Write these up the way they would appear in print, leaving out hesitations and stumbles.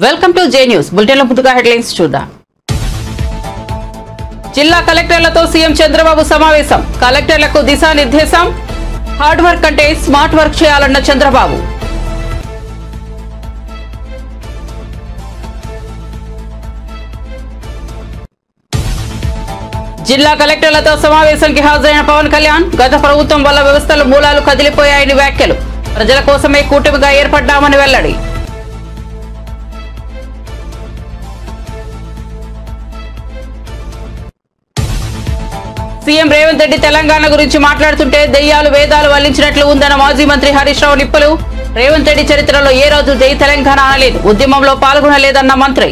Welcome to J news బులెటిన్ల ముందుగా headlines చూద్దాం. జిల్లా కలెక్టర్లతో సీఎం చంద్రబాబు సమావేశం. కలెక్టర్లకు దిశానిర్దేశం. హార్డ్ వర్క్ అంటే స్మార్ట్ వర్క్ చేయాలన్న చంద్రబాబు. జిల్లా కలెక్టర్లతో సమావేశానికి హాజరైన పవన్ కళ్యాణ్ గత ప్రభుత్వం వల్ల వ్యవస్థల మూలాలు కదిలిపోయాయని వ్యాఖ్యలు. ప్రజల కోసమే కూటమిగా ఏర్పడ్డామని వెల్లడి. సీఎం రేవంత్ రెడ్డి తెలంగాణ గురించి మాట్లాడుతుంటే దెయ్యాలు వేదాలు వల్లించినట్లు ఉందన్న మాజీ మంత్రి హరీష్ రావు నిప్పులు. రేవంత్ రెడ్డి చరిత్రలో ఏ రోజు జై తెలంగాణ అనలేదు, ఉద్యమంలో పాల్గొనలేదన్న మంత్రి.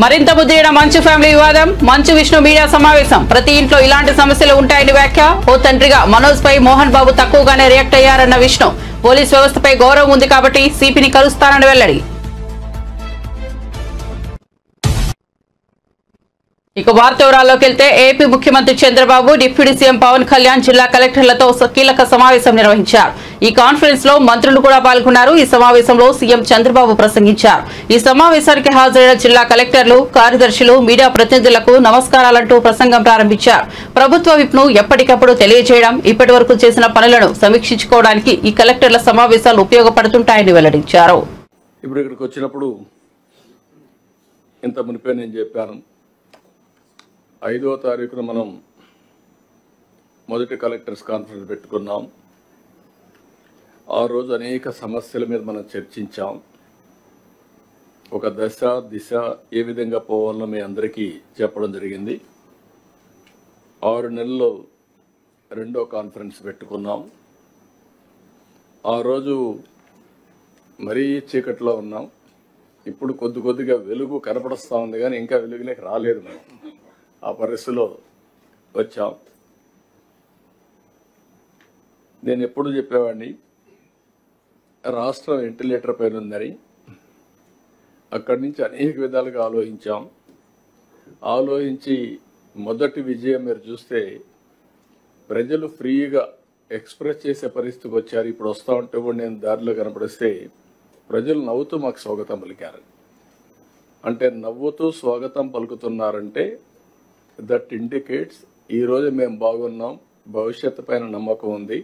మరింత ముదిరిన మంచు ఫ్యామిలీ వివాదం. మంచు విష్ణు మీడియా సమావేశం. ప్రతి ఇంట్లో ఇలాంటి సమస్యలు ఉంటాయని వ్యాఖ్య. ఓ తండ్రిగా మనోజ్ పై మోహన్ బాబు తక్కువగానే రియాక్ట్ అయ్యారన్న విష్ణు. పోలీస్ వ్యవస్థపై గౌరవం ఉంది కాబట్టి సిపిని కలుస్తానని వెల్లడి. ఇక వార్త వివరాల్లోకి వెళ్తే ఏపీ ముఖ్యమంత్రి చంద్రబాబు డిప్యూటీ సీఎం పవన్ కళ్యాణ్ జిల్లా కలెక్టర్లతో కీలక సమావేశం నిర్వహించారు. ఈ కాన్ఫరెన్స్ లో మంత్రులు కూడా పాల్గొన్నారు. ఈ సమావేశంలో సీఎం చంద్రబాబు ప్రసంగించారు. ఈ సమావేశానికి హాజరైన జిల్లా కలెక్టర్లు, కార్యదర్శులు, మీడియా ప్రతినిధులకు నమస్కారాలంటూ ప్రసంగం ప్రారంభించారు. ప్రభుత్వ విప్ను ఎప్పటికప్పుడు తెలియజేయడం, ఇప్పటి వరకు చేసిన పనులను సమీక్షించుకోవడానికి ఈ కలెక్టర్ల సమావేశాలు ఉపయోగపడుతుంటాయని వెల్లడించారు. ఇప్పుడు ఇక్కడికి వచ్చినప్పుడు ఇంత మునిపే నేను చెప్పాను, 5వ తారీఖున మనం మొదటి కలెక్టర్స్ కాన్ఫరెన్స్ పెట్టుకున్నాం. ఆ రోజు అనేక సమస్యల మీద మనం చర్చించాం. ఒక దశ దిశ ఏ విధంగా పోవాలో మీ అందరికీ చెప్పడం జరిగింది. 6 నెలల్లో 2వ కాన్ఫరెన్స్ పెట్టుకున్నాం. ఆ రోజు మరీ చీకట్లో ఉన్నాం. ఇప్పుడు కొద్దిగా వెలుగు కనపడుస్తూ ఉంది, కానీ ఇంకా వెలుగులోకి రాలేదు. మనం ఆ పరిస్థితిలో వచ్చాం. నేను ఎప్పుడు చెప్పేవాడిని, రాష్ట్రం వెంటిలేటర్ పైన ఉందని. అక్కడి నుంచి అనేక విధాలుగా ఆలోచించి మొదటి విజయం మీరు చూస్తే ప్రజలు ఫ్రీగా ఎక్స్ప్రెస్ చేసే పరిస్థితికి వచ్చారు. ఇప్పుడు వస్తూ ఉంటే కూడా నేను దారిలో కనపడిస్తే ప్రజలు నవ్వుతూ మాకు స్వాగతం పలికారు. అంటే నవ్వుతూ స్వాగతం పలుకుతున్నారంటే దట్ ఇండికేట్స్ ఈరోజు మేము బాగున్నాం, భవిష్యత్తు పైన నమ్మకం ఉంది,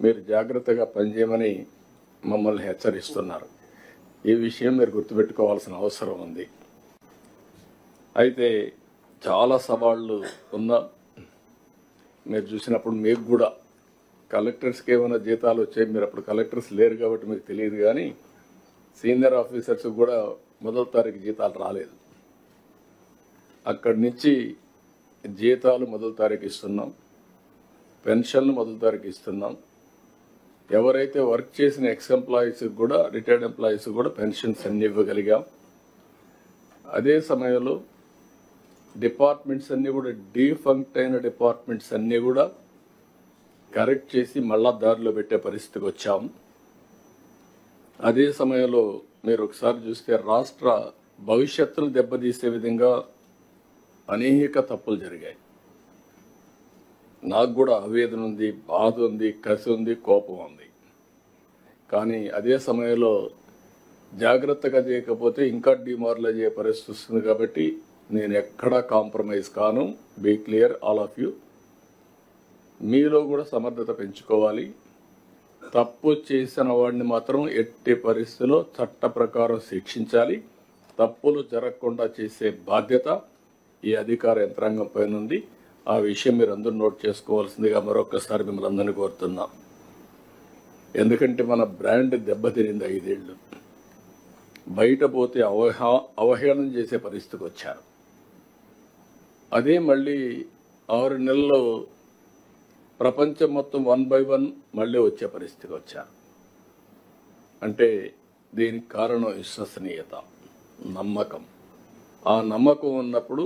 మీరు జాగ్రత్తగా పనిచేయమని మమ్మల్ని హెచ్చరిస్తున్నారు. ఈ విషయం మీరు గుర్తుపెట్టుకోవాల్సిన అవసరం ఉంది. అయితే చాలా సవాళ్ళు ఉన్నా మీరు చూసినప్పుడు మీకు కూడా కలెక్టర్స్కి ఏమైనా జీతాలు వచ్చాయి. మీరు అప్పుడు కలెక్టర్స్ లేరు కాబట్టి మీకు తెలియదు, కానీ సీనియర్ ఆఫీసర్స్ కూడా 1వ తారీఖు జీతాలు రాలేదు. అక్కడి నుంచి జీతాలు 1వ తారీఖు ఇస్తున్నాం, పెన్షన్లు 1వ తారీఖు ఇస్తున్నాం. ఎవరైతే వర్క్ చేసిన ఎక్స్ ఎంప్లాయీస్ కూడా, రిటైర్డ్ ఎంప్లాయీస్ కూడా పెన్షన్స్ అన్ని ఇవ్వగలిగాం. అదే సమయంలో డిపార్ట్మెంట్స్ అన్నీ కూడా, డీఫంక్ట్ అయిన డిపార్ట్మెంట్స్ అన్నీ కూడా కరెక్ట్ చేసి మళ్ళా దారిలో పెట్టే పరిస్థితికి వచ్చాం. అదే సమయంలో మీరు ఒకసారి చూస్తే రాష్ట్ర భవిష్యత్తును దెబ్బతీసే విధంగా అనేక తప్పులు జరిగాయి. నాకు కూడా ఆవేదన ఉంది, బాధ ఉంది, కసి ఉంది, కోపం ఉంది. కానీ అదే సమయంలో జాగ్రత్తగా చేయకపోతే ఇంకా డిమారలైజ్ అయ్యే పరిస్థితి వస్తుంది. కాబట్టి నేను ఎక్కడా కాంప్రమైజ్ కాను. Be clear all of you. మీలో కూడా సమర్థత పెంచుకోవాలి. తప్పు చేసిన వాడిని మాత్రం ఎట్టి పరిస్థితిలో చట్ట ప్రకారం శిక్షించాలి. తప్పులు జరగకుండా చేసే బాధ్యత ఈ అధికార యంత్రాంగం పైన ఉంది. ఆ విషయం మీరు అందరూ నోట్ చేసుకోవాల్సిందిగా మరొకసారి మిమ్మల్ని అందరినీ కోరుతున్నాం. ఎందుకంటే మన బ్రాండ్ దెబ్బతినింది. 5 ఏళ్ళు బయట పోతే అవహేళన చేసే పరిస్థితికి వచ్చారు. అదే మళ్ళీ 6 నెలల్లో ప్రపంచం మొత్తం 1 by 1 మళ్ళీ వచ్చే పరిస్థితికి వచ్చారు. అంటే దీనికి కారణం విశ్వసనీయత, నమ్మకం. ఆ నమ్మకం ఉన్నప్పుడు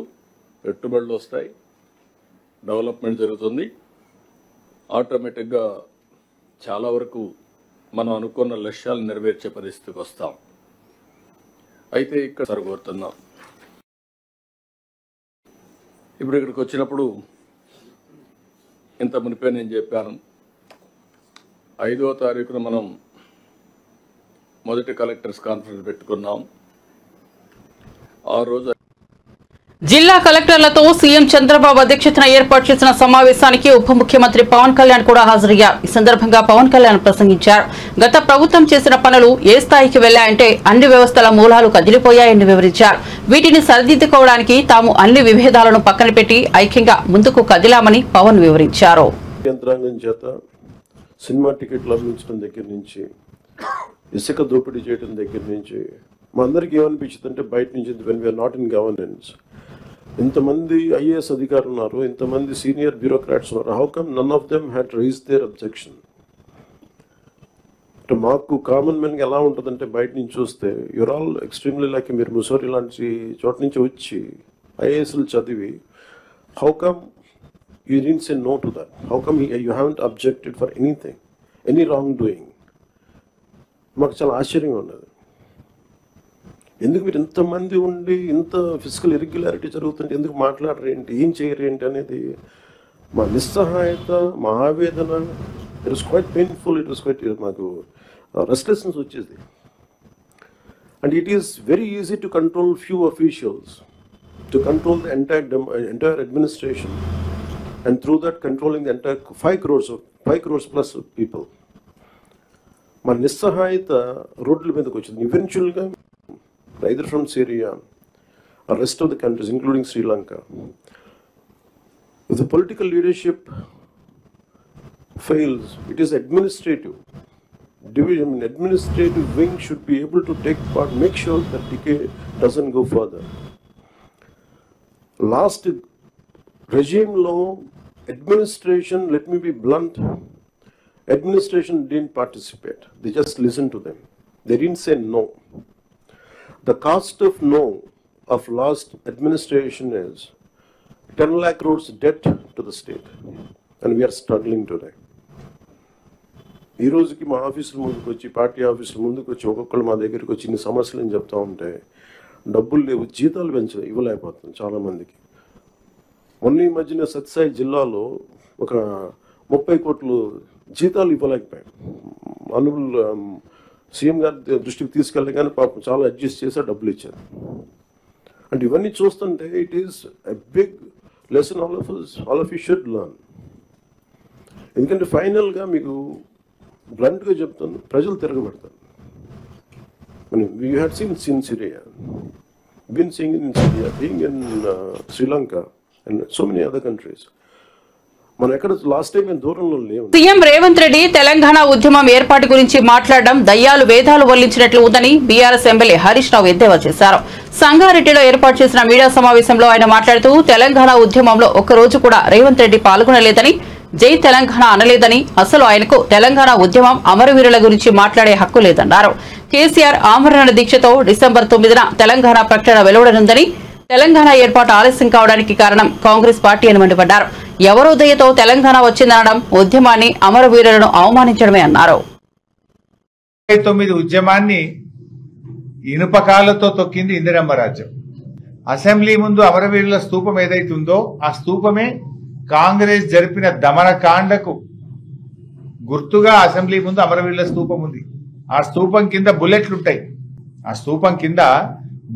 పెట్టుబడులు వస్తాయి, డెవలప్మెంట్ జరుగుతుంది. ఆటోమేటిక్గా చాలా వరకు మనం అనుకున్న లక్ష్యాలు నెరవేర్చే పరిస్థితికి వస్తాం. అయితే ఇక్కడ సరిగోరుతున్నాం. ఇప్పుడు ఇక్కడికి వచ్చినప్పుడు ఇంత మునిపే నేను చెప్పాను, 5వ తారీఖున మనం మొదటి కలెక్టర్స్ కాన్ఫరెన్స్ పెట్టుకున్నాం. ఆ రోజు జిల్లా కలెక్టర్లతో సీఎం చంద్రబాబు అధ్యక్షతన ఏర్పాటు చేసిన సమావేశానికి ఉప ముఖ్యమంత్రి పవన్ కళ్యాణ్ కూడా హాజరయ్యారు. ఈ సందర్భంగా పవన్ కళ్యాణ్ ప్రసంగించారు. గత ప్రభుత్వం చేసిన పనులు ఏ స్థాయికి వెళ్లాయంటే అన్ని వ్యవస్థల మూలాలు కదిలిపోయాయని వివరించారు. వీటిని సరిదిద్దుకోవడానికి తాము అన్ని విభేదాలను పక్కన పెట్టి ఐక్యంగా ముందుకు కదిలామని పవన్ వివరించారు. యంత్రాంగం చేత సినిమా టికెట్లు అందించడం దగ్గర నుంచి, ఇసుక దోపిడీ చేయడం దగ్గర నుంచి మా అందరికీ ఏమనిపించింది అంటే బయట నుంచి when we're not in governance, ఇంతమంది ఐఏఎస్ అధికారులు ఉన్నారు, ఇంతమంది సీనియర్ బ్యూరోక్రాట్స్ ఉన్నారు, how come none of them had raise their objection. అంటే మాకు కామన్ మెన్కి ఎలా ఉంటుందంటే బయట నుంచి చూస్తే యూర్ ఆల్ ఎక్స్ట్రీమ్లీ లైక్ మీరు ముసోరి లాంటి చోట నుంచి వచ్చి ఐఏఎస్లు చదివి how come you didn't say no to that? How come you haven't objected for anything, any wrongdoing? మాకు చాలా ఆశ్చర్యంగా ఉన్నది. ఎందుకు మీరు ఇంతమంది ఉండి ఇంత ఫిజికల్ ఇర్రెగ్యులారిటీ జరుగుతుంటే ఎందుకు మాట్లాడరు ఏంటి, ఏం చేయరు ఏంటి అనేది మా నిస్సహాయత, మా ఆవేదన. It was quite painful, it was quite మాకు రెస్ట్లెస్నెస్ వచ్చేది. And it is very easy to control few officials, to control the entire administration, and through that controlling the entire 5 crores plus of people. మన నిస్సహాయత రోడ్ల మీదకి వచ్చింది. ఈవెన్చువల్గా either from Syria or rest of the countries including Sri Lanka, if the political leadership fails, it is administrative division, administrative wing should be able to take part, make sure that decay doesn't go further. Last regime law, administration, let me be blunt, administration didn't participate. They just listened to them. They didn't say no. The cost of no of last administration is 10 lakh crores debt to the state, and we are struggling today. ఈ రోజుకి మా ఆఫీసుల ముందుకు వచ్చి, party ఆఫీసుల ముందుకు వచ్చి ఒక్కొక్కరు మా దగ్గరికి వచ్చి ఇన్ని సమస్యలు అని చెప్తా ఉంటే డబ్బులు లేవు, జీతాలు ఇవ్వలేకపోతున్నాం చాలామందికి. మొన్న ఈ మధ్యన సత్యసాయి జిల్లాలో ఒక 30 కోట్లు జీతాలు ఇవ్వలేకపోయాం. అనుబుల్ సీఎం గారి దృష్టికి తీసుకెళ్ళగానే పాపం చాలా అడ్జస్ట్ చేసి డబ్బులు ఇచ్చారు. అంటే ఇవన్నీ చూస్తుంటే it is a big lesson all of you should learn. ఎందుకంటే ఫైనల్గా మీకు బ్లంట్గా చెప్తాను, ప్రజలు తిరగబడతారు. We had seen Syria, been seeing in Syria, being in Sri Lanka and so many other countries. మనం ఎక్కడ లాస్ట్ టైం దూరంలో లేవు. సీఎం రేవంత్ రెడ్డి తెలంగాణ ఉద్యమం ఏర్పాటు గురించి మాట్లాడడం దయ్యాలు వేదాలు వల్లించినట్లు ఉందని బీఆర్ఎస్ ఎమ్మెల్యే హరీష్ రావు ఎద్దేవా చేశారు. సంగారెడ్డిలో ఏర్పాటు చేసిన మీడియా సమావేశంలో ఆయన మాట్లాడుతూ తెలంగాణ ఉద్యమంలో ఒక్కరోజు కూడా రేవంత్ రెడ్డి పాల్గొనలేదని, జై తెలంగాణ అనలేదని, అసలు ఆయనకు తెలంగాణ ఉద్యమం అమరవీరుల గురించి మాట్లాడే హక్కు లేదన్నారు. కేసీఆర్ ఆమరణ దీక్షతో డిసెంబర్ 9న తెలంగాణ ప్రకటన వెలువడనుందని, తెలంగాణ ఏర్పాటు ఆలస్యం కావడానికి కారణం కాంగ్రెస్ పార్టీ అని మండిపడ్డారు. ఎవరో దయతో తెలంగాణ వచ్చిందనడం ఉద్యమాన్ని, అమరవీరులను అవమానించడమే అన్నారు. 9 ఉద్యమాన్ని ఇనుపకాలతో తొక్కింది ఇందిరమ్మ రాజ్యం. అసెంబ్లీ ముందు అమరవీరుల స్తూపం ఏదైతుందో ఆ స్తూపమే కాంగ్రెస్ జరిపిన దమనకాండకు గుర్తుగా అసెంబ్లీ ముందు అమరవీరుల స్తూపం ఉంది. ఆ స్తూపం కింద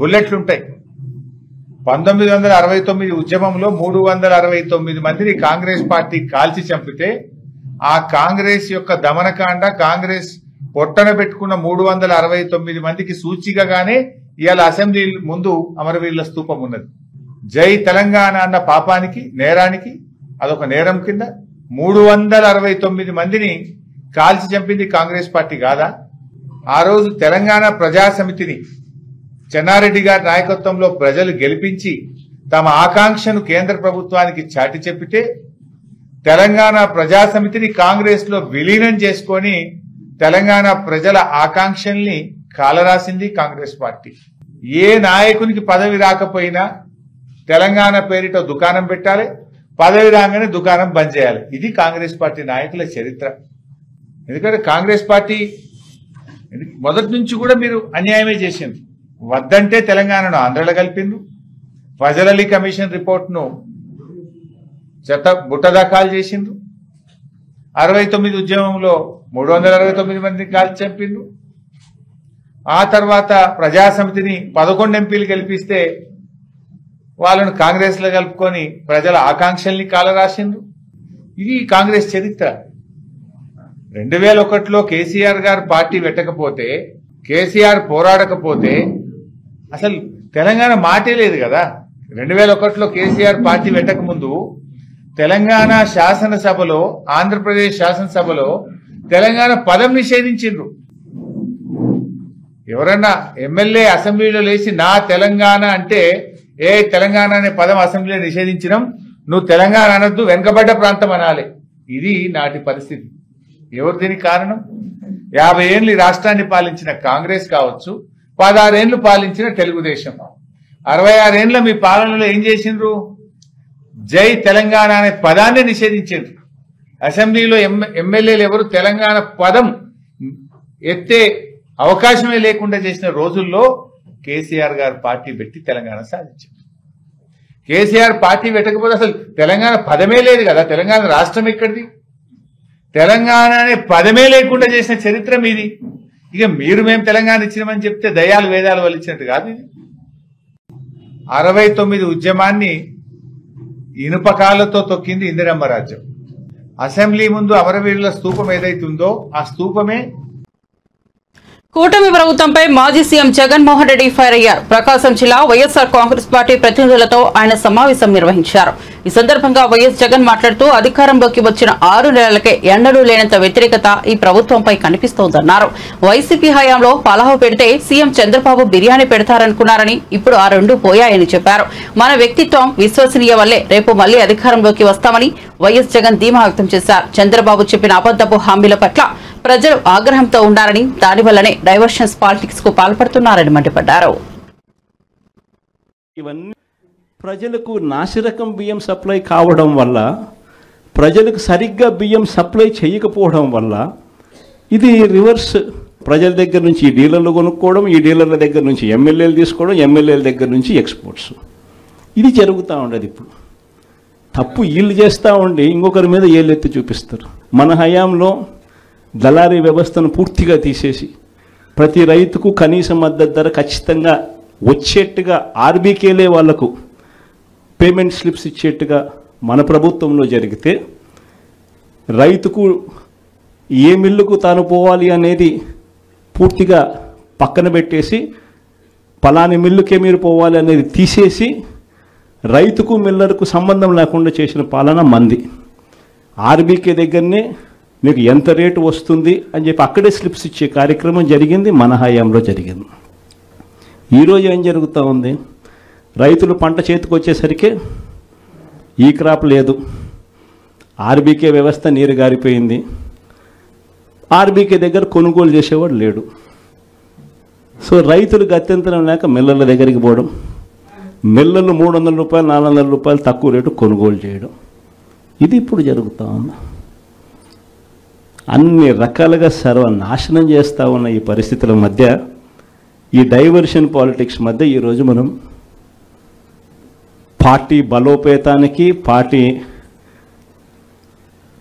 బుల్లెట్లుంటాయి. 1969 ఉద్యమంలో 369 మందిని కాంగ్రెస్ పార్టీ కాల్చి చంపితే ఆ కాంగ్రెస్ యొక్క దమనకాండ, కాంగ్రెస్ పొట్టన పెట్టుకున్న 369 మందికి సూచికగానే ఇవాళ అసెంబ్లీ ముందు అమరవీరుల స్తూపం ఉన్నది. జై తెలంగాణ అన్న పాపానికి, నేరానికి, అదొక నేరం కింద 369 మందిని కాల్చి చంపింది కాంగ్రెస్ పార్టీ కాదా? ఆ రోజు తెలంగాణ ప్రజాసమితిని చెన్నారెడ్డి గారి నాయకత్వంలో ప్రజలు గెలిపించి తమ ఆకాంక్షను కేంద్ర ప్రభుత్వానికి చాటి చెప్పితే తెలంగాణ ప్రజాసమితిని కాంగ్రెస్ లో విలీనం చేసుకొని తెలంగాణ ప్రజల ఆకాంక్షల్ని కాలరాసింది కాంగ్రెస్ పార్టీ. ఏ నాయకునికి పదవి రాకపోయినా తెలంగాణ పేరిట దుకాణం పెట్టాలి, పదవి రాగానే దుకాణం బంద్ చేయాలి. ఇది కాంగ్రెస్ పార్టీ నాయకుల చరిత్ర. ఎందుకంటే కాంగ్రెస్ పార్టీ మొదటి నుంచి కూడా మీరు అన్యాయమే చేసింది. వద్దంటే తెలంగాణను ఆంధ్రలో కలిపింది. ఫజల్ అలీ కమిషన్ రిపోర్ట్ను బుట్టదాఖలు చేసిండ్రు. 69 ఉద్యమంలో 369 మందిని కాల్చి చంపిండ్రు. ఆ తర్వాత ప్రజాసమితిని 11 ఎంపీలు గెలిపిస్తే వాళ్ళను కాంగ్రెస్ లో కలుపుకొని ప్రజల ఆకాంక్షల్ని కాలరాసిండ్రు. ఇది కాంగ్రెస్ చరిత్ర. 2001లో కేసీఆర్ గారు పార్టీ పెట్టకపోతే, కేసీఆర్ పోరాడకపోతే అసలు తెలంగాణ మాటే లేదు కదా. 2001లో కేసీఆర్ పార్టీ పెట్టక ముందు తెలంగాణ శాసనసభలో, ఆంధ్రప్రదేశ్ శాసనసభలో తెలంగాణ పదం నిషేధించిండ్రు. ఎవరన్నా ఎమ్మెల్యే అసెంబ్లీలో లేచి నా తెలంగాణ అంటే, ఏ తెలంగాణ అనే పదం అసెంబ్లీలో నిషేధించడం, నువ్వు తెలంగాణ అనొద్దు, వెనుకబడ్డ ప్రాంతం అనాలి. ఇది నాటి పరిస్థితి. ఎవరు దీనికి కారణం? 50 ఏళ్ళు ఈ రాష్ట్రాన్ని పాలించిన కాంగ్రెస్ కావచ్చు, 16 ఏళ్లు పాలించిన తెలుగుదేశం. 66 ఏళ్ల మీ పాలనలో ఏం చేసిండ్రు? జై తెలంగాణ అనే పదాన్ని నిషేధించారు. అసెంబ్లీలో ఎమ్మెల్యేలు ఎవరు తెలంగాణ పదం ఎత్తే అవకాశమే లేకుండా చేసిన రోజుల్లో కేసీఆర్ గారు పార్టీ పెట్టి తెలంగాణ సాధించారు. కేసీఆర్ పార్టీ పెట్టకపోతే అసలు తెలంగాణ పదమే లేదు కదా. తెలంగాణ రాష్ట్రం ఎక్కడిది? తెలంగాణ అనే పదమే లేకుండా చేసిన చరిత్ర మీది. ఇక మీరు మేము తెలంగాణ ఇచ్చినామని చెప్తే దయాలు వేదాలు వలిచినట్టు కాదు. ఇది 69 ఉద్యమాన్ని ఇనుపకాలతో తొక్కింది ఇందిరమ్మ రాజ్యం. అసెంబ్లీ ముందు అమరవీరుల స్తూపం ఏదైతుందో ఆ స్తూపమే. కూటమి ప్రభుత్వంపై మాజీ సీఎం జగన్మోహన్ రెడ్డి ఫైర్ అయ్యారు. ప్రకాశం జిల్లా వైఎస్ఆర్ కాంగ్రెస్ పార్టీ ప్రతినిధులతో ఆయన సమావేశం నిర్వహించారు. ఈ సందర్భంగా వైఎస్ జగన్ మాట్లాడుతూ అధికారంలోకి వచ్చిన 6 నెలలకే ఎన్నడూ లేనంత వ్యతిరేకత ఈ ప్రభుత్వంపై కనిపిస్తోందన్నారు. వైసీపీ హయాంలో పలావ్ పెడితే సీఎం చంద్రబాబు బిర్యానీ పెడతారనుకున్నారని, ఇప్పుడు ఆ రెండు పోయాయని చెప్పారు. మన వ్యక్తిత్వం విశ్వసనీయ వల్లే రేపు మళ్లీ అధికారంలోకి వస్తామని వైఎస్ జగన్ ధీమా వ్యక్తం చేశారు. చంద్రబాబు చెప్పిన అబద్దపు హామీల పట్ల ప్రజలు ఆగ్రహంతో ఉన్నారని, దానివల్లనే డైవర్షన్స్ పాలిటిక్స్ కు పాల్పడుతున్నారని మండిపడ్డారు. ఇవన్నీ ప్రజలకు నాసిరకం బియ్యం సప్లై కావడం వల్ల, ప్రజలకు సరిగ్గా బియ్యం సప్లై చేయకపోవడం వల్ల ఇది రివర్స్. ప్రజల దగ్గర నుంచి ఈ డీలర్లు కొనుక్కోవడం, ఈ డీలర్ల దగ్గర నుంచి ఎమ్మెల్యేలు తీసుకోవడం, ఎమ్మెల్యేల దగ్గర నుంచి ఎక్స్పోర్ట్స్. ఇది జరుగుతూ ఉండదు. ఇప్పుడు తప్పు వీళ్ళు చేస్తూ ఉండి ఇంకొకరి మీద ఏళ్ళెత్తి చూపిస్తారు. మన హయాంలో దళారీ వ్యవస్థను పూర్తిగా తీసేసి ప్రతి రైతుకు కనీస మద్దతు ధర ఖచ్చితంగా వచ్చేట్టుగా ఆర్బీకేలే వాళ్లకు పేమెంట్ స్లిప్స్ ఇచ్చేట్టుగా మన ప్రభుత్వంలో జరిగితే, రైతుకు ఏ మిల్లుకు తాను పోవాలి అనేది పూర్తిగా పక్కన పెట్టేసి పలాని మిల్లుకే మీరు పోవాలి అనేది తీసేసి రైతుకు మిల్లర్కు సంబంధం లేకుండా చేసిన పాలన మంది. ఆర్బీకే దగ్గరనే మీకు ఎంత రేటు వస్తుంది అని చెప్పి అక్కడే స్లిప్స్ ఇచ్చే కార్యక్రమం జరిగింది, మన హయాంలో జరిగింది. ఈరోజు ఏం జరుగుతూ ఉంది? రైతులు పంట చేతికి వచ్చేసరికి ఈ క్రాప్ లేదు, ఆర్బీకే వ్యవస్థ నీరు గారిపోయింది, ఆర్బీకే దగ్గర కొనుగోలు చేసేవాడు లేడు. సో రైతులు గత్యంతరం లేక మిల్లర్ల దగ్గరికి పోవడం, మిల్లర్లు 300 రూపాయలు 400 రూపాయలు తక్కువ రేటు కొనుగోలు చేయడం, ఇది ఇప్పుడు జరుగుతూ ఉంది. అన్ని రకాలుగా సర్వనాశనం చేస్తూ ఉన్న ఈ పరిస్థితుల మధ్య, ఈ డైవర్షన్ పాలిటిక్స్ మధ్య ఈరోజు మనం పార్టీ బలోపేతానికి, పార్టీ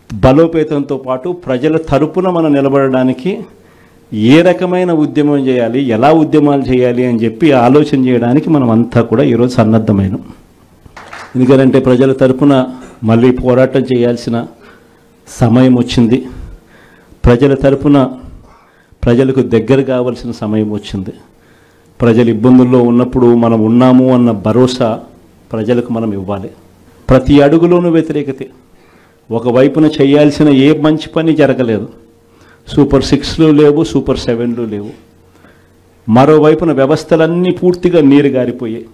బలోపేతంతో పాటు ప్రజల తరపున మనం నిలబడడానికి ఏ రకమైన ఉద్యమం చేయాలి, ఎలా ఉద్యమాలు చేయాలి అని చెప్పి ఆలోచన చేయడానికి మనం అంతా కూడా ఈరోజు సన్నద్ధమైనాం. ఎందుకంటే ప్రజల తరపున మళ్ళీ పోరాటం చేయాల్సిన సమయం వచ్చింది. ప్రజల తరపున ప్రజలకు దగ్గర కావాల్సిన సమయం వచ్చింది. ప్రజలు ఇబ్బందుల్లో ఉన్నప్పుడు మనం ఉన్నాము అన్న భరోసా ప్రజలకు మనం ఇవ్వాలి. ప్రతి అడుగులోనూ వ్యతిరేకతే. ఒకవైపున చేయాల్సిన ఏ మంచి పని జరగలేదు. సూపర్ 6లు లేవు, సూపర్ 7లు లేవు. మరోవైపున వ్యవస్థలన్నీ పూర్తిగా నీరు గారిపోయాయి.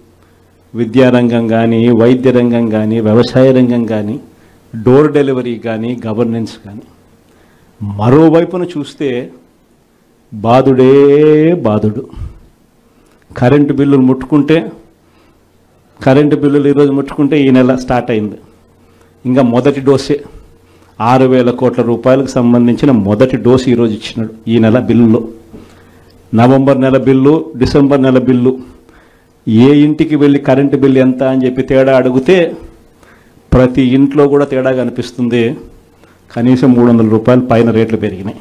విద్యారంగం కానీ, వైద్య రంగం కానీ, వ్యవసాయ రంగం కానీ, డోర్ డెలివరీ కానీ, గవర్నెన్స్ కానీ. మరోవైపున చూస్తే బాధుడే బాధుడు. కరెంటు బిల్లులు ముట్టుకుంటే, కరెంటు బిల్లులు ఈరోజు ముట్టుకుంటే ఈ నెల స్టార్ట్ అయింది. ఇంకా మొదటి డోసే 6,000 కోట్ల రూపాయలకు సంబంధించిన మొదటి డోసు ఈరోజు ఇచ్చినాడు ఈ నెల బిల్లులో. నవంబర్ నెల బిల్లు, డిసెంబర్ నెల బిల్లు, ఏ ఇంటికి వెళ్ళి కరెంటు బిల్లు ఎంత అని చెప్పి తేడా అడిగితే ప్రతి ఇంట్లో కూడా తేడా కనిపిస్తుంది. కనీసం 300 రూపాయలు పైన రేట్లు పెరిగినాయి.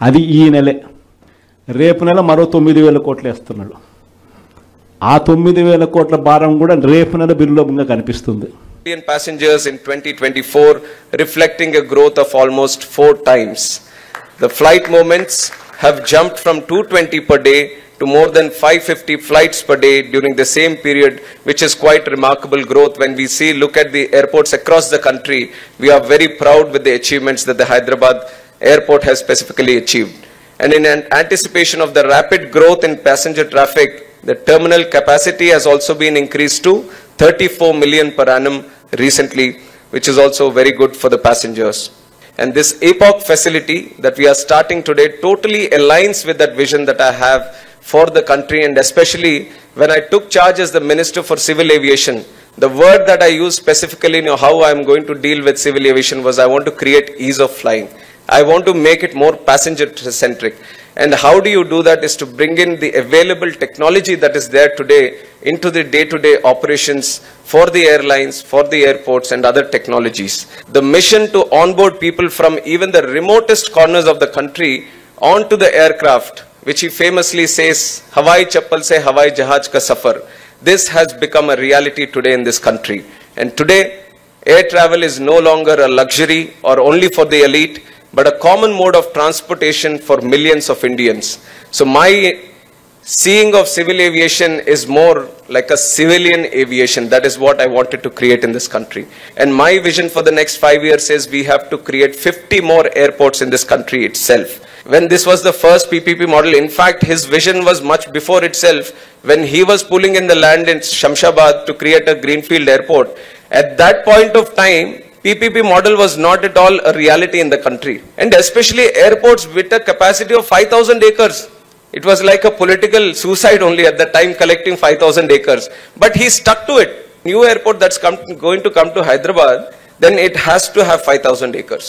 అది ఈ నెలే. రేపు నెల మరో 9,000 కోట్లు వేస్తున్నాడు. ఆ 9,000 కోట్ల భారం కూడా రేపు నెల బిల్లులో కనిపిస్తుంది. Passengers in 2024, reflecting a growth of almost 4 times. The flight moments have jumped from 220 per day to more than 550 flights per day during the same period, which is quite remarkable growth. When we look at the airports across the country, we are very proud with the achievements that the Hyderabad airport has specifically achieved. And in anticipation of the rapid growth in passenger traffic, the terminal capacity has also been increased to 34 million per annum recently, which is also very good for the passengers. And this APOC facility that we are starting today totally aligns with that vision that I have for the country, and especially when I took charge as the Minister for Civil Aviation, the word that I used specifically in how I am going to deal with civil aviation was I want to create ease of flying. I want to make it more passenger-centric. And how do you do that is to bring in the available technology that is there today into the day-to-day operations for the airlines, for the airports and other technologies. The mission to onboard people from even the remotest corners of the country onto the aircraft, which he famously says, Hawai chappal se Hawai jahaj ka safar. This has become a reality today in this country. And today, air travel is no longer a luxury or only for the elite, but a common mode of transportation for millions of Indians. So my seeing of civil aviation is more like a civilian aviation. That is what I wanted to create in this country. And my vision for the next 5 years is we have to create 50 more airports in this country itself. When this was the first PPP model, in fact, his vision was much before itself. When he was pulling in the land in Shamshabad to create a greenfield airport, at that point of time, PPP model was not at all a reality in the country. And especially airports with a capacity of 5,000 acres. It was like a political suicide only at that time, collecting 5,000 acres. But he stuck to it. New airport that's going to come to Hyderabad, then it has to have 5,000 acres.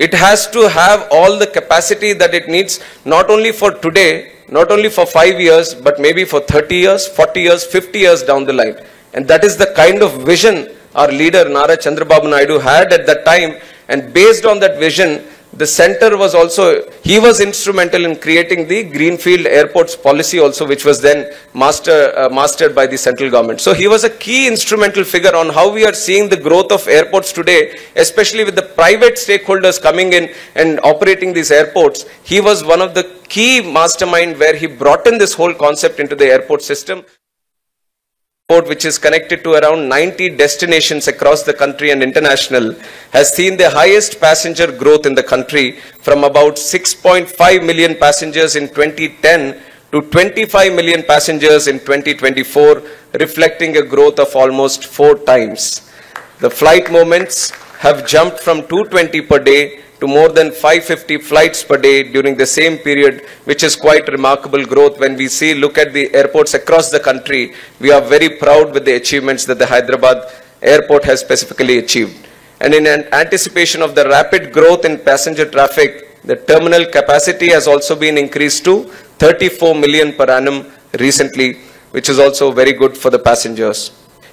It has to have all the capacity that it needs, not only for today, not only for 5 years, but maybe for 30 years, 40 years, 50 years down the line. And that is the kind of vision our leader Nara Chandrababu Naidu had at that time. And based on that vision, the center was also, he was instrumental in creating the Greenfield Airports policy also, which was then mastered by the central government. So he was a key instrumental figure on how we are seeing the growth of airports today, especially with the private stakeholders coming in and operating these airports. He was one of the key mastermind where he brought in this whole concept into the airport system, which is connected to around 90 destinations across the country and international, has seen the highest passenger growth in the country from about 6.5 million passengers in 2010 to 25 million passengers in 2024, reflecting a growth of almost 4 times. The flight moments have jumped from 220 per day to more than 550 flights per day during the same period, which is quite remarkable growth. When we look at the airports across the country, we are very proud with the achievements that the Hyderabad airport has specifically achieved. And in anticipation of the rapid growth in passenger traffic, the terminal capacity has also been increased to 34 million per annum recently, which is also very good for the passengers.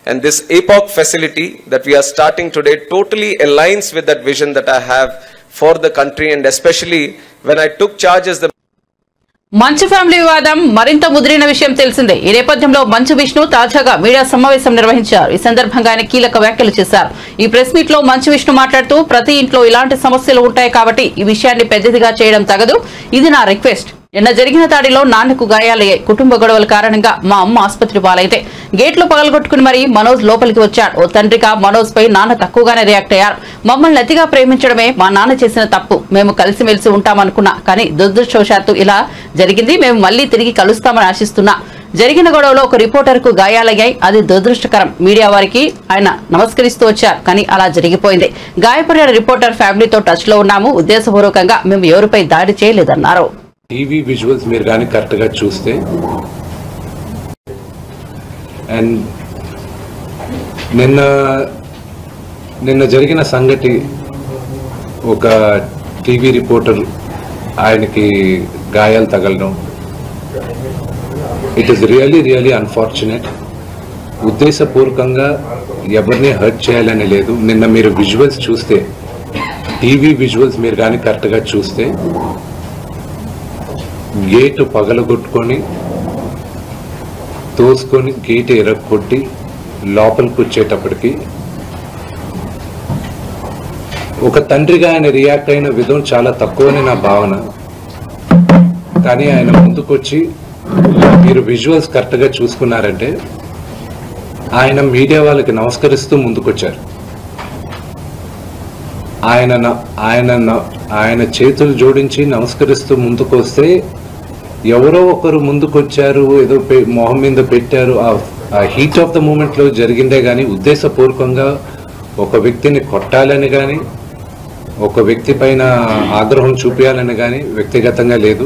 And this APOC facility that we are starting today totally aligns with that vision that I have for the country, and especially when I took charge as the మంచు family వివాదం మరింత ముదిరిన విషయం తెలిసిందే. ఈ నేపథ్యంలో మంచు విష్ణు తాజాగా media సమావేశం నిర్వహించారు. ఈ సందర్భంగా ఆయన కీలక వ్యాఖ్యలు చేశారు. ఈ ప్రెస్ మీట్ లో మంచు విష్ణు మాట్లాడుతూ, ప్రతి ఇంట్లో ఇలాంటి సమస్యలు ఉంటాయి కాబట్టి ఈ విషయాన్ని పెద్దదిగా చేయడం తగదు. ఇది నా రిక్వెస్ట్. నిన్న జరిగిన దాడిలో నాన్నకు గాయాలయ్యాయి. కుటుంబ గొడవల కారణంగా మా అమ్మ ఆసుపత్రి పాలైతే గేట్లు పగలగొట్టుకుని మరీ మనోజ్ లోపలికి వచ్చాడు. ఓ తండ్రిగా మనోజ్ పై నాన్న తక్కువగానే రియాక్ట్ అయ్యారు. మమ్మల్ని అతిగా ప్రేమించడమే మా నాన్న చేసిన తప్పు. మేము కలిసిమెలిసి ఉంటామనుకున్నా, కానీ దురదృష్టవశాత్తు ఇలా జరిగింది. మేము మళ్లీ తిరిగి కలుస్తామని ఆశిస్తున్నా. జరిగిన గొడవలో ఒక రిపోర్టర్ కు గాయాలయ్యాయి. అది దురదృష్టకరం. మీడియా వారికి ఆయన నమస్కరిస్తూ వచ్చారు, కానీ అలా జరిగిపోయింది. గాయపడిన రిపోర్టర్ ఫ్యామిలీతో టచ్ లో ఉన్నాము. ఉద్దేశపూర్వకంగా మేము ఎవరిపై దాడి చేయలేదన్నారు. టీవీ విజువల్స్ మీరు కానీ కరెక్ట్గా చూస్తే, అండ్ నిన్న జరిగిన సంగతి, ఒక టీవీ రిపోర్టర్ ఆయనకి గాయాలు తగలడం, ఇట్ ఈస్ రియలీ అన్ఫార్చునేట్. ఉద్దేశపూర్వకంగా ఎవరిని హర్ట్ చేయాలని లేదు. నిన్న మీరు విజువల్స్ చూస్తే టీవీ విజువల్స్ మీరు కానీ కరెక్ట్గా చూస్తే గేటు పగలగొట్టుకొని తోసుకొని గేటు ఎరగొట్టి లోపలికి వచ్చేటప్పటికి ఒక తండ్రిగా ఆయన రియాక్ట్ అయిన విధం చాలా తక్కువని నా భావన. కానీ ఆయన ముందుకొచ్చి మీరు విజువల్స్ కరెక్ట్గా చూసుకున్నారంటే ఆయన మీడియా వాళ్ళకి నమస్కరిస్తూ ముందుకొచ్చారు. ఆయన చేతులు జోడించి నమస్కరిస్తూ ముందుకు వస్తే ఎవరో ఒకరు ముందుకొచ్చారు, ఏదో మొహం మీద పెట్టారు. ఆ హీట్ ఆఫ్ ద మూమెంట్లో జరిగిందే కానీ ఉద్దేశపూర్వకంగా ఒక వ్యక్తిని కొట్టాలని కానీ ఒక వ్యక్తి పైన ఆగ్రహం చూపించాలని కానీ వ్యక్తిగతంగా లేదు.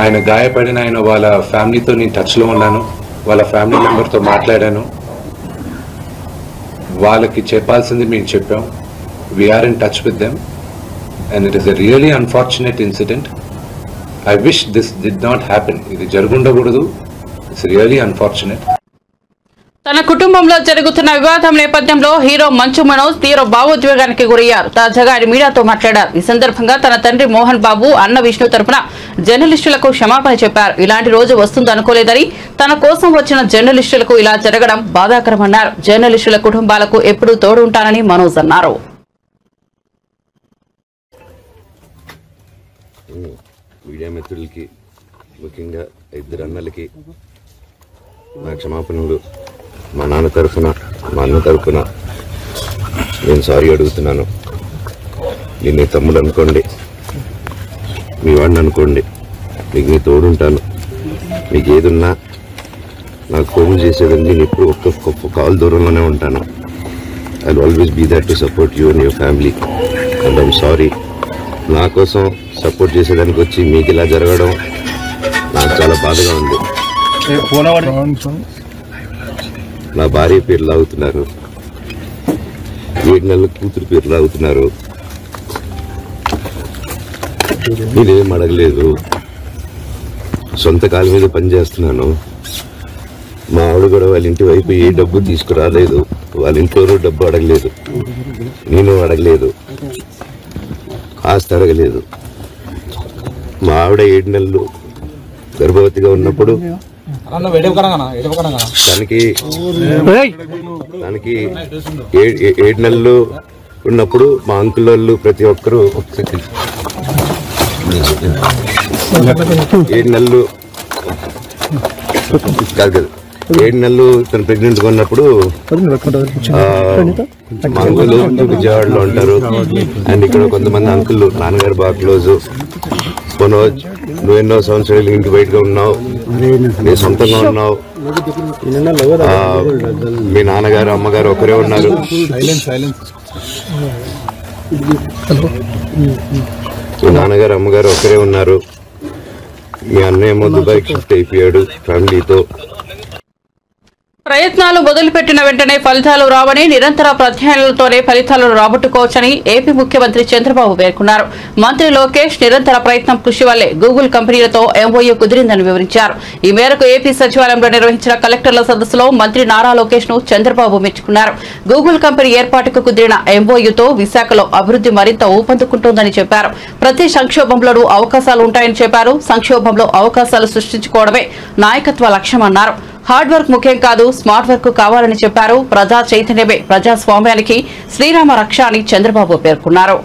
ఆయన గాయపడిన ఆయన వాళ్ళ ఫ్యామిలీతో నేను టచ్లో ఉన్నాను, వాళ్ళ ఫ్యామిలీ మెంబర్తో మాట్లాడాను. వాళ్ళకి చెప్పాల్సింది మేము చెప్పాం. We're in touch with them and it is a really unfortunate incident. I wish this did not happen. ఇది జరుగుండకూడదు. It's really unfortunate. తన కుటుంబంలో జరుగుతున్న వివాదం నేపథ్యంలో హీరో మంచు మనోజ్ తీవ్ర భావోద్వేగానికి గురయ్యారు. తాజాగా ఆయన మీడియాతో మాట్లాడారు. ఈ సందర్భంగా తన తండ్రి మోహన్ బాబు, అన్న విష్ణు తరపున జర్నలిస్టులకు క్షమాపణ చెప్పారు. ఇలాంటి రోజు వస్తుందనుకోలేదని, తన కోసం వచ్చిన జర్నలిస్టులకు ఇలా జరగడం బాధాకరమన్నారు. జర్నలిస్టుల కుటుంబాలకు ఎప్పుడూ తోడు ఉంటానని మనోజ్ అన్నారు. మీడియా మిత్రులకి, ముఖ్యంగా ఇద్దరు అన్నలకి నా క్షమాపణలు. మా నాన్న తరఫున, మా అన్న తరఫున నేను సారీ అడుగుతున్నాను. నేను తమ్ముడు అనుకోండి, మీ వాడిని అనుకోండి, మీకు నీ తోడుంటాను. మీకు ఏదున్నా నాకు ఫోన్ చేసేదండి. నేను ఎప్పుడు ఒక్క కాల్ దూరంలోనే ఉంటాను. I will always be that to support you and your family. And I'm sorry. నా కోసం సపోర్ట్ చేసేదానికి వచ్చి మీకు ఇలా జరగడం నాకు చాలా బాధగా ఉంది. నా భార్య పేరు లాగుతున్నారు, 7 నెలల కూతురు పేరు లాగుతున్నారు. నేనేం అడగలేదు, సొంత కాళ్ళ మీద పనిచేస్తున్నాను. మా ఆవిడ కూడా వాళ్ళ ఇంటి వైపు ఏ డబ్బు తీసుకురాలేదు, వాళ్ళ ఇంట్లో డబ్బు అడగలేదు, నేను అడగలేదు, ఆస్తి అడగలేదు. మా ఆవిడ 7 నెలలు గర్భవతిగా ఉన్నప్పుడు తనకి 7 నెలలు ఉన్నప్పుడు మా అంకుల్ వాళ్ళు ప్రతి ఒక్కరూ 7 నెలలు కాదు కదా 7 నెలలు తను ప్రెగ్నెంట్గా ఉన్నప్పుడు మా అంకుల్ విజయవాడలో ఉంటారు. అండ్ ఇక్కడ కొంతమంది అంకుల్ నాన్నగారు బాగా క్లోజు. మనోజ్, నువ్వు ఎన్నో సంవత్సరాలు ఇంటి బయటగా ఉన్నావు, నీ సొంతంగా ఉన్నావు. మీ నాన్నగారు అమ్మగారు ఒకరే ఉన్నారు. మీ నాన్నగారు అమ్మగారు ఒకరే ఉన్నారు. మీ అన్నయ్య ఏమో దుబాయ్కి షిఫ్ట్ అయిపోయాడు ఫ్యామిలీతో. ప్రయత్నాలు మొదలుపెట్టిన వెంటనే ఫలితాలు రావని, నిరంతర ప్రయత్నాలతోనే ఫలితాలను రాబట్టుకోవచ్చని ఏపీ ముఖ్యమంత్రి చంద్రబాబు పేర్కొన్నారు. మంత్రి లోకేష్ నిరంతర ప్రయత్నం కృషి వల్లే గూగుల్ కంపెనీలతో ఎంఓయూ కుదిరిందని వివరించారు. ఈ మేరకు ఏపీ సచివాలయంలో నిర్వహించిన కలెక్టర్ల సదస్సులో మంత్రి నారా లోకేష్ ను చంద్రబాబు మెచ్చుకున్నారు. గూగుల్ కంపెనీ ఏర్పాటుకు కుదిరిన ఎంఓయూతో విశాఖలో అభివృద్ధి మరింత ఊపందుకుంటోందని చెప్పారు. ప్రతి సంక్షోభంలోనూ అవకాశాలు ఉంటాయని చెప్పారు. సంక్షోభంలో అవకాశాలు సృష్టించుకోవడమే నాయకత్వ లక్ష్యమన్నారు. హార్డ్ వర్క్ ముఖ్యం కాదు, స్మార్ట్ వర్క్ కావాలని చెప్పారు. ప్రజా చైతన్యమే ప్రజాస్వామ్యానికి శ్రీరామ రక్ష అని చంద్రబాబు పేర్కొన్నారు.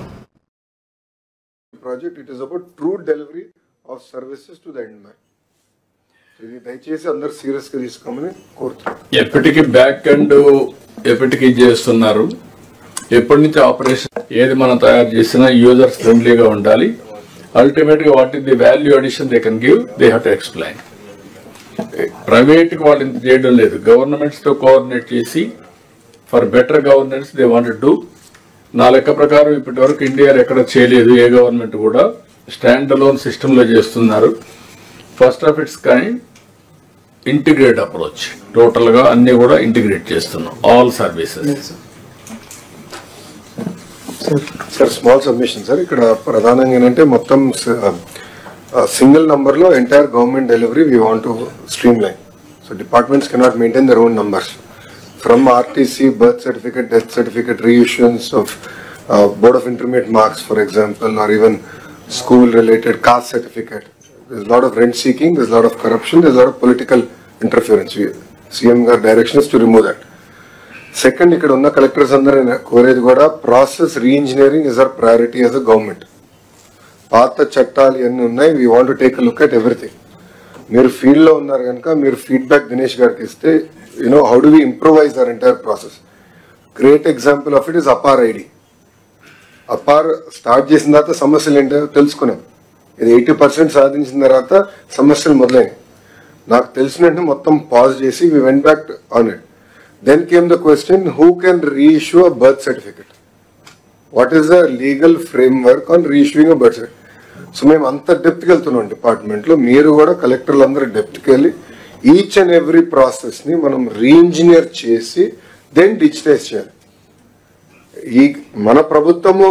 Project it is about true delivery of services to the end man. ఇది దయచేసి అందరూ సీరియస్ గా తీసుకోమని కోరుతున్నాను. ఎప్పటికీ బ్యాక్ ఎండ్ ఎప్పటికీ చేస్తున్నారు. ఎప్పటి నుంచి ఆపరేషన్ ఏది మనం తయారు చేసినా యూజర్స్ ఫ్రెండ్లీగా ఉండాలి. అల్టిమేట్ గా what is the value addition they can give, they have to explain. Private కి వాళ్ళు ఇంత చేయడం లేదు. గవర్నమెంట్స్ తో కోఆర్డినేట్ చేసి for better governance they want do. నా లెక్క ప్రకారం ఇప్పటి వరకు ఇండియాలో ఎక్కడ చేయలేదు. ఏ గవర్నమెంట్ కూడా స్టాండ్ అలోన్ సిస్టమ్ లో చేస్తున్నారు. First of it's kind integrate approach. Total గా అన్ని కూడా ఇంటిగ్రేట్ చేస్తున్నాం, all services. Sir small submission sir, ఇక్కడ ప్రధానంగా ఏంటంటే మొత్తం సింగిల్ నంబర్ లో entire government delivery we want to streamline. So departments cannot maintain their own numbers. From RTC, birth certificate, death certificate, reissuances of Board of Intermediate Marks, for example, or even school-related caste certificate. There's a lot of rent seeking, there's a lot of corruption, there's a lot of political interference. CM direction is to remove that. Second, ikkada unna collectors andaru కోరేది కూడా process re-engineering is our priority as a government. పాత చట్టాలు ఇవన్నీ ఉన్నాయి, we want to take a look at everything. మీరు field లో ఉన్నారు కనుక మీరు ఫీడ్బ్యాక్ దినేష్ గారికి ఇస్తే how do we improvise our entire process. Great example of it is APAR ID. APAR start చేసిన తర్వాత సమస్యలు ఏంటో తెలుసుకున్నాం. ఇది 80% సాధించిన తర్వాత సమస్యలు మొదలైనవి. నాకు తెలిసినట్టు మొత్తం పాజ్ చేసి we went back on it. Then came the question, who can reissue a birth certificate? What is the legal framework on reissuing a birth certificate? So మేము అంత డెప్త్కి వెళ్తున్నాం డిపార్ట్మెంట్లో. మీరు కూడా కలెక్టర్లు అందరూ డెప్త్కి వెళ్ళి ఈచ్ అండ్ ఎవ్రీ ప్రాసెస్ని మనం రీఇంజనీర్ చేసి దెన్ డిజిటైజ్ చేయాలి. ఈ మన ప్రభుత్వము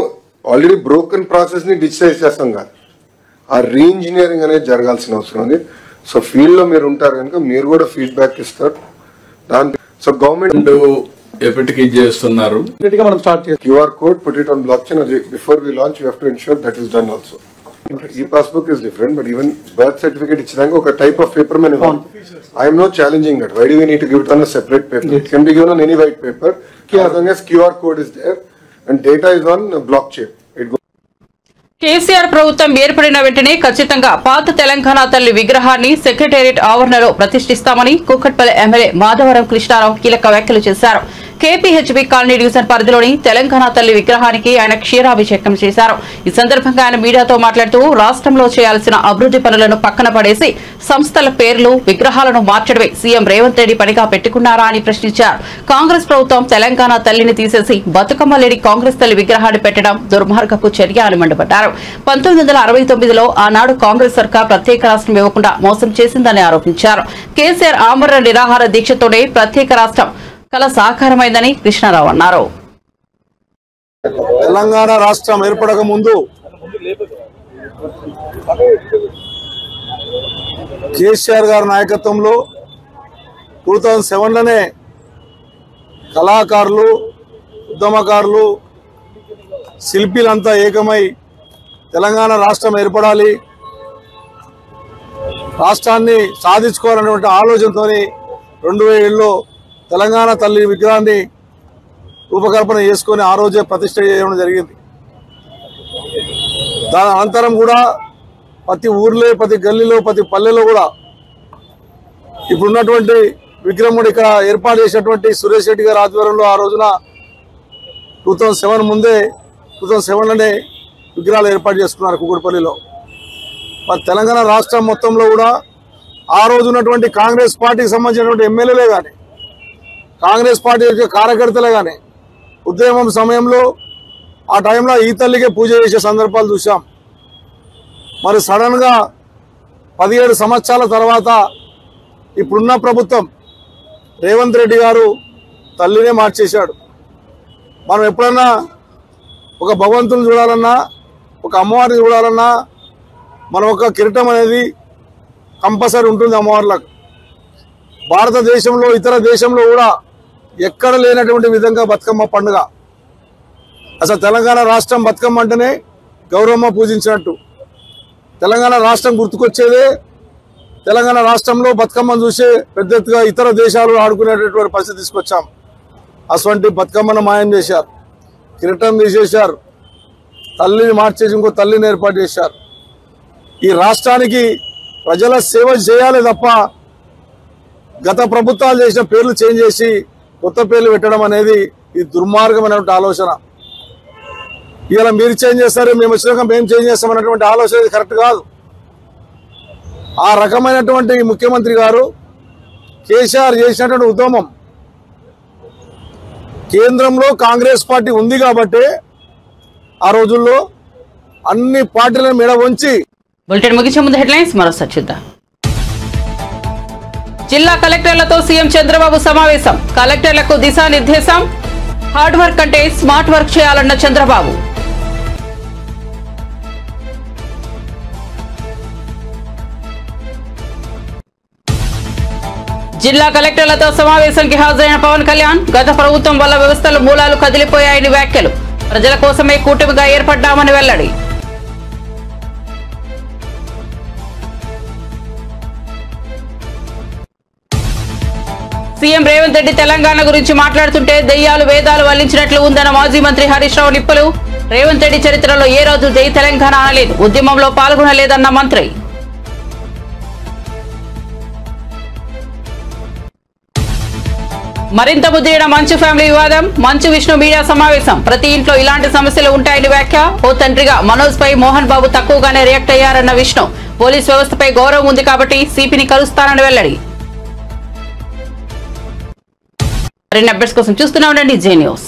ఆల్రెడీ బ్రోకెన్ ప్రాసెస్ని డిజిటైజ్ చేస్తాం కాదు, ఆ రీఇంజనీరింగ్ అనేది జరగాల్సిన అవసరం ఉంది. సో ఫీల్డ్లో మీరు ఉంటారు కనుక మీరు కూడా ఫీడ్బ్యాక్ ఇస్తారు. దాని సో గవర్నమెంట్ ఎప్పటికీ చేస్తున్నారు. మనం స్టార్ట్ చేస్తాం. QR code put it on blockchain. Before we launch you have to ensure that is done also. E-passbook is different, but even birth certificate ఇచ్చినాక ఒక type of paper మనం ఇవ్వాలి. I am not challenging that. Why do we need to give it on a separate paper? It can be given on any white paper as long as QR code is there and data is on blockchain. KCR ప్రభుత్వం ఏర్పడిన వెంటనే ఖచ్చితంగా పాత తెలంగాణ తల్లి విగ్రహాన్ని secretariat ఆవరణలో ప్రతిష్ఠిస్తామని Kukatpally MLA Madhavaram Krishnarao కీలక వ్యాఖ్యలు చేశారు. కేపీహెచ్బీ కాలనీ డివిజన్ పరిధిలోని తెలంగాణ తల్లి విగ్రహానికి ఆయన క్షీరాభిషేకం చేశారు. ఈ సందర్భంగా ఆయన మీడియాతో మాట్లాడుతూ రాష్ట్రంలో చేయాల్సిన అభివృద్ధి పనులను పక్కన పడేసి సంస్థల పేర్లు విగ్రహాలను మార్చడమే సీఎం రేవంత్ రెడ్డి పనిగా పెట్టుకున్నారా అని ప్రశ్నించారు. కాంగ్రెస్ ప్రభుత్వం తెలంగాణ తల్లిని తీసేసి బతుకమ్మ లేని కాంగ్రెస్ తల్లి విగ్రహాన్ని పెట్టడం దుర్మార్గపు చర్య అని మండిపడ్డారు. 1969లో ఆనాడు కాంగ్రెస్ సర్కార్ ప్రత్యేక రాష్ట్రం ఇవ్వకుండా మోసం చేసిందని ఆరోపించారు. కేసీఆర్ ఆమరణ నిరాహార దీక్షతోనే ప్రత్యేక రాష్ట్రం కల సాకారమైందని కృష్ణారావు అన్నారు. తెలంగాణ రాష్ట్రం ఏర్పడక ముందు కేసీఆర్ గారి నాయకత్వంలో 2007లోనే కళాకారులు, ఉద్యమకారులు, శిల్పీలంతా ఏకమై తెలంగాణ రాష్ట్రం ఏర్పడాలి, రాష్ట్రాన్ని సాధించుకోవాలనేటువంటి ఆలోచనతో 2007లో తెలంగాణ తల్లి విగ్రహాన్ని రూపకల్పన చేసుకొని ఆ రోజే ప్రతిష్ఠ చేయడం జరిగింది. దాని అనంతరం కూడా ప్రతి ఊర్లో, ప్రతి గల్లీలో, ప్రతి పల్లెలో కూడా ఇప్పుడున్నటువంటి విగ్రహం ఇక్కడ ఏర్పాటు చేసినటువంటి సురేష్ రెడ్డి గారి ఆధ్వర్యంలో ఆ రోజున 2007 ముందే 2007లోనే విగ్రహాలు ఏర్పాటు చేసుకున్నారు కూకట్పల్లిలో. మరి తెలంగాణ రాష్ట్రం మొత్తంలో కూడా ఆ రోజు ఉన్నటువంటి కాంగ్రెస్ పార్టీకి సంబంధించినటువంటి ఎమ్మెల్యేలే కానీ, కాంగ్రెస్ పార్టీ యొక్క కార్యకర్తలే కానీ ఉద్యమం సమయంలో ఆ టైంలో ఈ తల్లికే పూజ చేసే సందర్భాలు చూసాం. మరి సడన్గా 17 సంవత్సరాల తర్వాత ఇప్పుడున్న ప్రభుత్వం రేవంత్ రెడ్డి గారు తల్లినే మార్చేశాడు. మనం ఎప్పుడన్నా ఒక భగవంతుని చూడాలన్నా, ఒక అమ్మవారిని చూడాలన్నా మనం ఒక కిరీటం అనేది కంపల్సరీ ఉంటుంది అమ్మవార్లకు. భారతదేశంలో ఇతర దేశంలో కూడా ఎక్కడ లేనటువంటి విధంగా బతుకమ్మ పండుగ. అసలు తెలంగాణ రాష్ట్రం బతుకమ్మ అంటేనే గౌరవమ్మ పూజించినట్టు. తెలంగాణ రాష్ట్రం గుర్తుకొచ్చేదే తెలంగాణ రాష్ట్రంలో బతుకమ్మను చూసే పెద్ద ఎత్తుగా ఇతర దేశాలు ఆడుకునేటటువంటి పరిస్థితి తీసుకొచ్చాం. అటువంటి బతుకమ్మను మాయం చేశారు, కిరీటం తీసేశారు, తల్లిని మార్చేసి ఇంకో తల్లిని ఏర్పాటు చేశారు. ఈ రాష్ట్రానికి ప్రజల సేవ చేయాలి తప్ప గత ప్రభుత్వాలు చేసిన పేర్లు చేంజ్ చేసి కొత్త పేర్లు పెట్టడం అనేది ఈ దుర్మార్గమైనటువంటి ఆలోచన. ఇలా మీరు చేంజ్ చేస్తారు, మేము వచ్చినాక మేము చేంజ్ చేస్తామన్నటువంటి ఆలోచన కరెక్ట్ కాదు. ఆ రకమైనటువంటి ముఖ్యమంత్రి గారు కేసీఆర్ చేసినటువంటి ఉద్యమం కేంద్రంలో కాంగ్రెస్ పార్టీ ఉంది కాబట్టి ఆ రోజుల్లో అన్ని పార్టీలను మెడ వంచి. బులెటిన్ ముగించే ముందు హెడ్లైన్స్ మరోసారి చూద్దాం. జిల్లా కలెక్టర్లతో సీఎం చంద్రబాబు సమావేశం. కలెక్టర్లకు దిశానిర్దేశం. హార్డ్ వర్క్ కంటే స్మార్ట్ వర్క్ చేయాలన్న చంద్రబాబు. జిల్లా కలెక్టర్లతో సమావేశానికి హాజరైన పవన్ కళ్యాణ్ గత ప్రభుత్వం వల్ల వ్యవస్థల మూలాలు కదిలిపోయాయని వ్యాఖ్యలు. ప్రజల కోసమే కూటమిగా ఏర్పడ్డామని వెల్లడి. సీఎం రేవంత్ రెడ్డి తెలంగాణ గురించి మాట్లాడుతుంటే దెయ్యాలు వేదాలు వల్లించినట్లు ఉందన్న మాజీ మంత్రి హరీష్ రావు నిప్పులు. రేవంత్ రెడ్డి చరిత్రలో ఏ రోజు జై తెలంగాణ అనలేదు, ఉద్యమంలో పాల్గొనలేదన్న మంత్రి. మరింత ముద్రేన మంచు ఫ్యామిలీ వివాదం. మంచు విష్ణు మీడియా సమావేశం. ప్రతి ఇంట్లో ఇలాంటి సమస్యలు ఉంటాయని వ్యాఖ్య. ఓ తండ్రిగా మనోజ్ పై మోహన్ బాబు తక్కువగానే రియాక్ట్ అయ్యారన్న విష్ణు. పోలీస్ వ్యవస్థపై గౌరవం ఉంది కాబట్టి సిపిని కలుస్తానని వెల్లడి. మరిన్ని అప్డేట్స్ కోసం చూస్తూనే ఉండండి జే న్యూస్.